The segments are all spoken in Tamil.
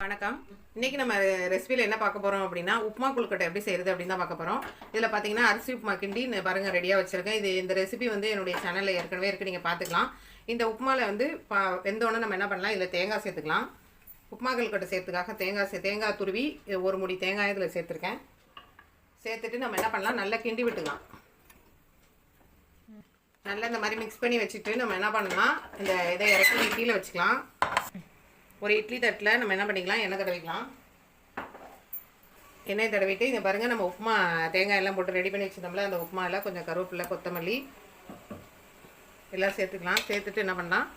வணக்கம். இன்னைக்கு நம்ம ரெசிபியில் என்ன பார்க்க போகிறோம் அப்படின்னா, உப்புமா கொழுக்கட்டை எப்படி செய்கிறது அப்படின்னு தான் பார்க்க போகிறோம். இதில் பார்த்தீங்கன்னா அரிசி உப்புமா கிண்டி பாருங்கள் ரெடியாக வச்சுருக்கேன். இந்த ரெசிபி என்னுடைய சேனலில் ஏற்கனவே இருக்குது, நீங்கள் பார்த்துக்கலாம். இந்த உப்புமாவில் வெந்தோடனே நம்ம என்ன பண்ணலாம், இதில் தேங்காய் சேர்த்துக்கலாம். உப்புமா கொழுக்கட்டை சேர்த்துக்காக தேங்காய் துருவி ஒரு முடி தேங்காய் இதில் சேர்த்துருக்கேன். சேர்த்துட்டு நம்ம என்ன பண்ணலாம், நல்லா கிண்டி விட்டுக்கலாம். நல்லா இந்த மாதிரி மிக்ஸ் பண்ணி வச்சுட்டு நம்ம என்ன பண்ணலாம், இந்த இதை இறக்கி கீழே வச்சுக்கலாம். ஒரு இட்லி தட்டில் நம்ம என்ன பண்ணிக்கலாம், எண்ணெய் தடவிக்கலாம். எண்ணெய் தடவிட்டு இங்கே பாருங்கள், நம்ம உப்புமா தேங்காய் எல்லாம் போட்டு ரெடி பண்ணி வச்சுருந்தோம்ல, அந்த உப்புமா எல்லாம் கொஞ்சம் கருவேப்பிலை, கொத்தமல்லி எல்லாம் சேர்த்துக்கலாம். சேர்த்துட்டு என்ன பண்ணலாம்,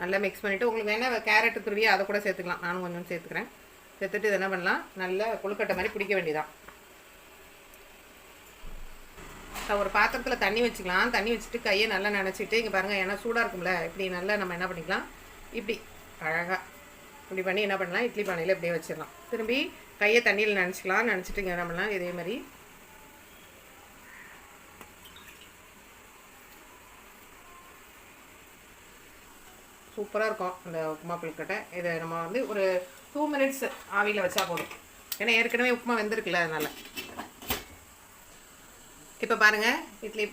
நல்லா மிக்ஸ் பண்ணிவிட்டு உங்களுக்கு வேணால் கேரட்டு துருவி அதை கூட சேர்த்துக்கலாம். நானும் கொஞ்சம் சேர்த்துக்கிறேன். சேர்த்துட்டு இதை என்ன பண்ணலாம், நல்லா கொழுக்கட்டை மாதிரி பிடிக்க வேண்டியதான். ஒரு பாத்திரத்தில் தண்ணி வச்சுக்கலாம். தண்ணி வச்சுட்டு கையை நல்லா நினச்சிட்டு இங்கே பாருங்கள், ஏன்னா சூடாக இருக்கும்ல, இப்படி நல்லா நம்ம என்ன பண்ணிக்கலாம், இப்படி அழகாக இப்படி பண்ணி என்ன பண்ணலாம், இட்லி பானையில் இப்படியே வச்சிடலாம். திரும்பி கையை தண்ணியில் நினச்சிக்கலாம். நினச்சிட்டு இங்கே என்ன பண்ணலாம், இதே மாதிரி சூப்பராக இருக்கும் அந்த உப்புமா கொழுக்கட்டை. இதை நம்ம ஒரு 2 மினிட்ஸ் ஆவியில் வச்சா போதும். ஏன்னா ஏற்கனவே உப்புமா வெந்திருக்குல்ல, அதனால். இப்போ பாருங்கள், இட்லி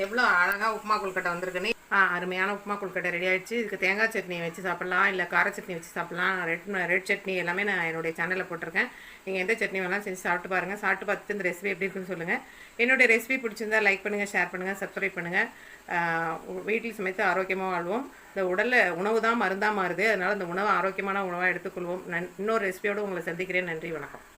எவ்வளோ அழகாக உப்புமா கொழுக்கட்டை வந்திருக்குன்னு. அருமையான உப்புமா கொழுக்கட்டை ரெடி ஆகிடுச்சு. இதுக்கு தேங்காய் சட்னி வச்சு சாப்பிட்லாம், இல்லை கார சட்னி வச்சு சாப்பிட்லாம். ரெட் சட்னி எல்லாமே நான் என்னுடைய சேனலில் போட்டிருக்கேன். நீங்கள் எந்த சட்னி வேணாலும் செஞ்சு சாப்பிட்டு பாருங்கள். சாப்பிட்டு பார்த்துட்டு இந்த ரெசிபி எப்படி இருக்குன்னு சொல்லுங்கள். என்னுடைய ரெசிபி பிடிச்சிருந்தா லைக் பண்ணுங்கள், ஷேர் பண்ணுங்கள், சப்ஸ்கிரைப் பண்ணுங்கள். வீட்டில் சமைத்து ஆரோக்கியமாக வாழ்வோம். இந்த உடலில் உணவு தான் மருந்தாக மாறுது. அதனால் இந்த உணவை ஆரோக்கியமான உணவாக எடுத்துக்கொள்வோம். இன்னொரு ரெசிபியோடு உங்களை சந்திக்கிறேன். நன்றி, வணக்கம்.